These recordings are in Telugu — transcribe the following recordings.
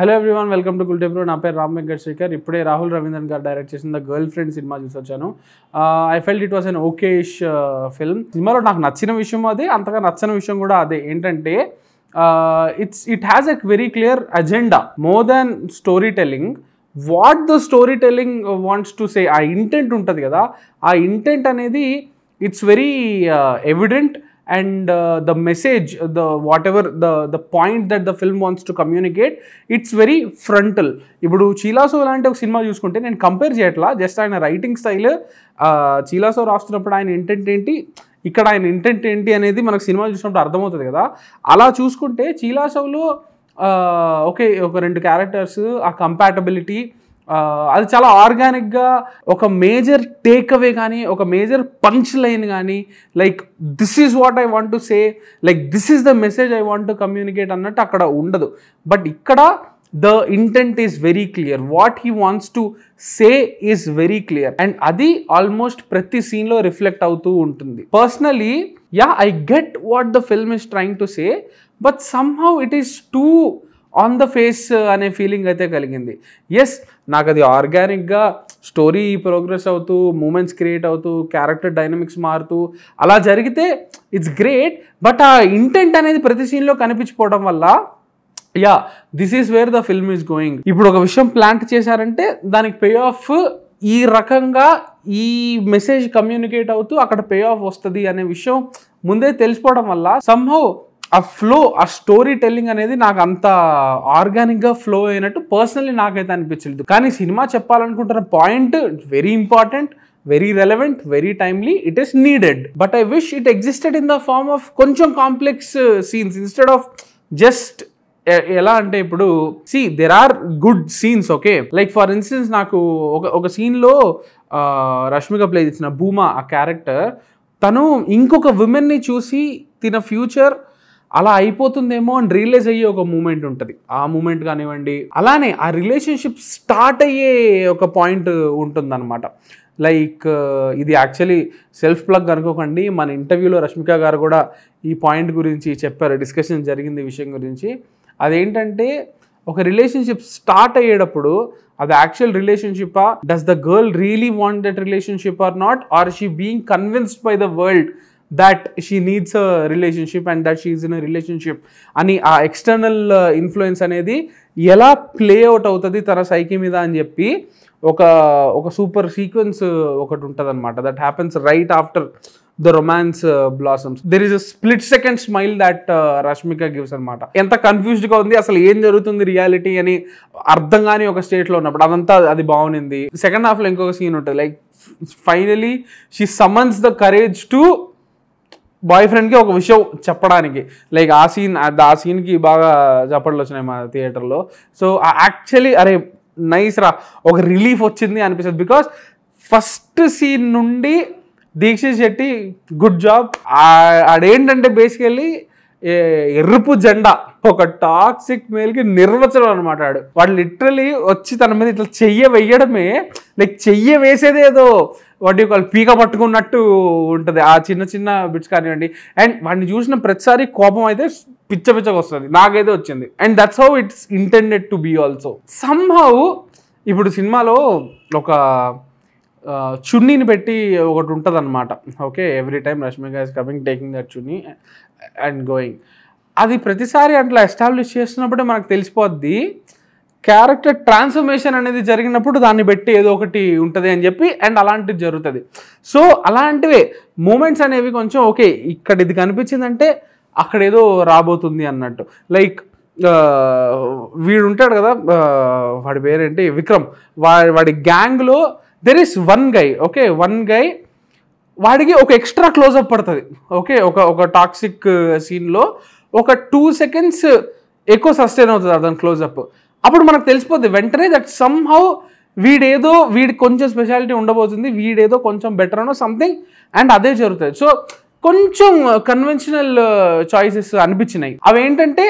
Hello everyone, welcome to Gulte bro. నా పేరు రామ్ వెంకట్ శేఖర్. ఇప్పుడే రాహుల్ రవీంద్రన్ గారు డైరెక్ట్ చేసిన ద గర్ల్ ఫ్రెండ్ సినిమా చూసి వచ్చాను. I felt it was an okish film. సినిమాలో నాకు నచ్చిన విషయం అదే, అంతగా నచ్చని విషయం కూడా అదే. ఏంటంటే it has a very clear agenda more than story telling. What the story telling wants to say, ఆ ఇంటెంట్ ఉంటుంది కదా, ఆ ఇంటెంట్ అనేది it's very evident. And the message, whatever the point that the film wants to communicate, it's very frontal. ఇప్పుడు చీలాసో లాంటి ఒక సినిమా చూసుకుంటే నేను కంపేర్ చేయట్లా, జస్ట్ ఆయన రైటింగ్ స్టైల్, చీలాసో రాస్తున్నప్పుడు ఆయన ఇంటెంట్ ఏంటి, ఇక్కడ ఆయన ఇంటెంట్ ఏంటి అనేది మనకు సినిమా చూసినప్పుడు అర్థమవుతుంది కదా. అలా చూసుకుంటే చీలాసోలో ఓకే, ఒక రెండు క్యారెక్టర్స్, ఆ కంపాటబిలిటీ, అది చాలా ఆర్గానిక్గా ఒక మేజర్ టేక్ అవే కానీ, ఒక మేజర్ పంచ్ లైన్ కానీ, like this is what I want to say, like this is the message I want to communicate అన్నట్టు అక్కడ ఉండదు. బట్ ఇక్కడ the intent is very clear, what he wants to say is very clear, and అది ఆల్మోస్ట్ ప్రతి సీన్లో రిఫ్లెక్ట్ అవుతూ ఉంటుంది. Personally I get what the film is trying to say, but somehow it is two on the face అనే ఫీలింగ్ అయితే కలిగింది. ఎస్, నాకు అది ఆర్గానిక్గా స్టోరీ ప్రోగ్రెస్ అవుతూ, మూమెంట్స్ క్రియేట్ అవుతూ, క్యారెక్టర్ డైనమిక్స్ మారుతూ అలా జరిగితే ఇట్స్ గ్రేట్. బట్ ఆ ఇంటెంట్ అనేది ప్రతి సీన్లో కనిపించిపోవడం వల్ల this is where the film is going. ఇప్పుడు ఒక విషయం ప్లాంట్ చేశారంటే దానికి పే ఆఫ్ ఈ రకంగా, ఈ మెసేజ్ కమ్యూనికేట్ అవుతూ అక్కడ పే ఆఫ్ వస్తుంది అనే విషయం ముందే తెలిసిపోవడం వల్ల సమ్హౌ ఆ ఫ్లో, ఆ స్టోరీ టెల్లింగ్ అనేది నాకు అంత ఆర్గానిక్గా ఫ్లో అయినట్టు పర్సనలీ నాకైతే అనిపించలేదు. కానీ సినిమా చెప్పాలనుకుంటున్న point very important, very relevant, very timely, it is needed. But I wish it existed in the form of కొంచెం complex scenes instead of just ఎలా అంటే, ఇప్పుడు there are good scenes, okay. Like for instance నాకు ఒక సీన్లో రష్మిక ప్లే చేసిన భూమా, ఆ క్యారెక్టర్, తను ఇంకొక విమెన్ని చూసి తిన ఫ్యూచర్ అలా అయిపోతుందేమో అని రియలైజ్ అయ్యే ఒక మూమెంట్ ఉంటుంది. ఆ మూమెంట్ కానివ్వండి, అలానే ఆ రిలేషన్షిప్ స్టార్ట్ అయ్యే ఒక పాయింట్ ఉంటుందన్నమాట. లైక్ ఇది యాక్చువల్లీ సెల్ఫ్ ప్లగ్ అనుకోకండి, మన ఇంటర్వ్యూలో రష్మిక గారు కూడా ఈ పాయింట్ గురించి చెప్పారు, డిస్కషన్ జరిగింది ఈ విషయం గురించి. అదేంటంటే, ఒక రిలేషన్షిప్ స్టార్ట్ అయ్యేటప్పుడు అది యాక్చువల్ రిలేషన్షిప్పా, does the girl really want that relationship or not, or she being convinced by the world that she needs a relationship and that she is in a relationship అని ఆ ఎక్స్టర్నల్ ఇన్ఫ్లుయెన్స్ అనేది ఎలా ప్లే అవుట్ అవుతుంది తన సైకి మీద అని చెప్పి ఒక సూపర్ సీక్వెన్స్ ఒకటి ఉంటుంది అనమాట. That happens right after the romance blossoms. There is a split second smile that Rashmika gives అనమాట. ఎంత కన్ఫ్యూజ్డ్గా ఉంది, అసలు ఏం జరుగుతుంది రియాలిటీ అని అర్థం కాని ఒక స్టేట్లో ఉన్నప్పుడు అదంతా అది బాగుంది. సెకండ్ హాఫ్లో ఇంకొక సీన్ ఉంటుంది, like finally she summons the courage to boy ఫ్రెండ్కి ఒక విషయం చెప్పడానికి. లైక్ ఆ సీన్కి బాగా చప్పట్లు వచ్చినాయి మా థియేటర్లో. సో యాక్చువల్లీ అరే నైస్ రా, ఒక రిలీఫ్ వచ్చింది అనిపిస్తుంది. బికాస్ ఫస్ట్ సీన్ నుండి దీక్షిత్ శెట్టి గుడ్ జాబ్. ఆడేంటంటే బేసికల్లీ ఎరుపు జెండా, ఒక టాక్సిక్ మేల్కి నిర్వచనం అనమాట. వాడు లిటరలీ వచ్చి తన మీద ఇట్లా చెయ్య వేయడమే, లైక్ చెయ్య వేసేదేదో వాటి ఒక పీక పట్టుకున్నట్టు ఉంటుంది ఆ చిన్న చిన్న బిట్స్ కానివ్వండి. అండ్ వాడిని చూసిన ప్రతిసారి కోపం అయితే పిచ్చగా వస్తుంది, నాకైతే వచ్చింది. And that's how it's intended to be also. Somehow ఇప్పుడు సినిమాలో ఒక చున్నీని పెట్టి ఒకటి ఉంటుంది అనమాట, okay. Every time Rashmika is coming taking that chunni and going. అది ప్రతిసారి అట్లా ఎస్టాబ్లిష్ చేస్తున్నప్పుడే మనకు తెలిసిపోద్ది క్యారెక్టర్ ట్రాన్స్ఫర్మేషన్ అనేది జరిగినప్పుడు దాన్ని బట్టి ఏదో ఒకటి ఉంటుంది అని చెప్పి, అండ్ అలాంటిది జరుగుతుంది. సో అలాంటివే మూమెంట్స్ అనేవి కొంచెం ఓకే, ఇక్కడ ఇది కనిపించిందంటే అక్కడ ఏదో రాబోతుంది అన్నట్టు. లైక్ వీడు ఉంటాడు కదా, వాడి పేరేంటి, విక్రమ్, వాడి గ్యాంగ్లో there is one guy, okay. One guy, వాడికి ఒక ఎక్స్ట్రా క్లోజప్ పడుతుంది, ఓకే. ఒక టాక్సిక్ సీన్లో ఒక 2 seconds ఎక్కువ సస్టైన్ అవుతుంది అతని క్లోజప్. అప్పుడు మనకు తెలిసిపోద్ది వెంటనే దట్ సమ్హౌ వీడికి కొంచెం స్పెషాలిటీ ఉండబోతుంది, వీడేదో కొంచెం బెటర్ అనో సంథింగ్, అండ్ అదే జరుగుతుంది. సో కొంచెం కన్వెన్షనల్ చాయిసెస్ అనిపించినాయి. అవి ఏంటంటే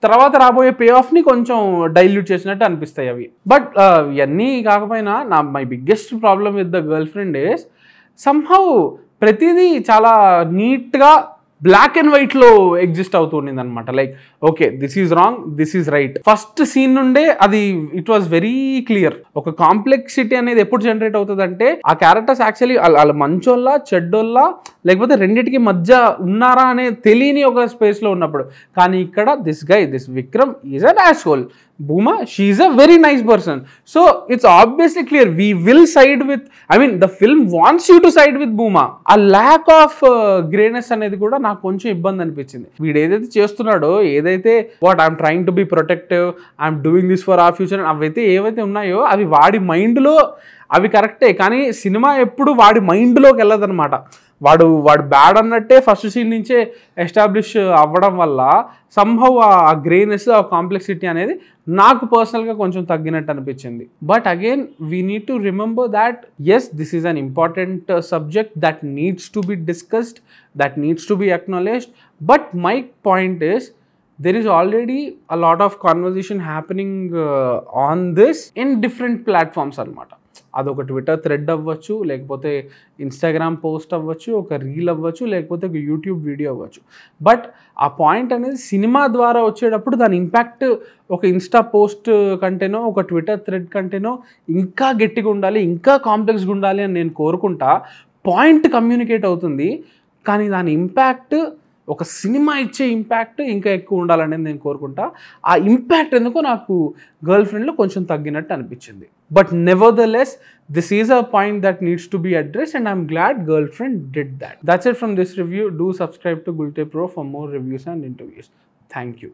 తర్వాత రాబోయే పే ఆఫ్ని కొంచెం డైల్యూట్ చేసినట్టు అనిపిస్తాయి అవి. బట్ ఇవన్నీ కాకపోయినా my biggest problem with the girlfriend is somehow ప్రతిదీ చాలా నీట్గా బ్లాక్ అండ్ వైట్లో ఎగ్జిస్ట్ అవుతుండింది అనమాట. Like okay this is wrong, this is right. First scene నుండే అది ఇట్ వాస్ వెరీ క్లియర్. ఒక కాంప్లెక్సిటీ అనేది ఎప్పుడు జనరేట్ అవుతుంది అంటే ఆ క్యారెక్టర్స్ యాక్చువల్లీ వాళ్ళ మంచోళ్ళ చెడ్డోళ్ళ లేకపోతే రెండింటికి మధ్య ఉన్నారా అనే తెలియని ఒక స్పేస్లో ఉన్నప్పుడు. కానీ ఇక్కడ this Vikram is an asshole. Bhuma, she is a very nice person. So it's obviously clear we will side with, I mean the film wants you to side with Bhuma. A lack of greyness అనేది కూడా నాకు కొంచెం ఇబ్బంది అనిపించింది. వీడు ఏదైతే చేస్తున్నాడో, ఏదైతే what I'm trying to be protective, I'm doing this for our future, అవైతే ఏవైతే ఉన్నాయో అవి వాడి మైండ్లో అవి కరెక్టే. కానీ సినిమా ఎప్పుడు వాడి మైండ్లోకి వెళ్ళదన్నమాట. వాడు బ్యాడ్ అన్నట్టే ఫస్ట్ సీన్ నుంచే ఎస్టాబ్లిష్ అవ్వడం వల్ల సంహౌ ఆ గ్రేనెస్, ఆ కాంప్లెక్సిటీ అనేది నాకు పర్సనల్గా కొంచెం తగ్గినట్టు అనిపించింది. But again we need to remember that as this is an important subject that needs to be discussed, that needs to be acknowledged. But my point is there is already a lot of conversation happening on this in different platforms అనమాట. అదొక ట్విట్టర్ థ్రెడ్ అవ్వచ్చు, లేకపోతే ఇన్స్టాగ్రామ్ పోస్ట్ అవ్వచ్చు, ఒక రీల్ అవ్వచ్చు, లేకపోతే ఒక యూట్యూబ్ వీడియో అవ్వచ్చు. బట్ ఆ పాయింట్ అనేది సినిమా ద్వారా వచ్చేటప్పుడు దాని ఇంపాక్ట్ ఒక ఇన్స్టా పోస్ట్ కంటేనో ఒక ట్విట్టర్ థ్రెడ్ కంటేనో ఇంకా గట్టిగా ఉండాలి, ఇంకా కాంప్లెక్స్గా ఉండాలి అని నేను కోరుకుంటా. పాయింట్ కమ్యూనికేట్ అవుతుంది, కానీ దాని ఇంపాక్ట్ ఒక సినిమా ఇచ్చే ఇంపాక్ట్ ఇంకా ఎక్కువ ఉండాలనేది నేను కోరుకుంటా. ఆ ఇంపాక్ట్ ఎందుకో నాకు గర్ల్ ఫ్రెండ్లో కొంచెం తగ్గినట్టు అనిపించింది. But nevertheless this is a point that needs to B address and I'm glad girl friend did that. That's it from this review. Do subscribe to Gulte Pro for more reviews and interviews. Thank you.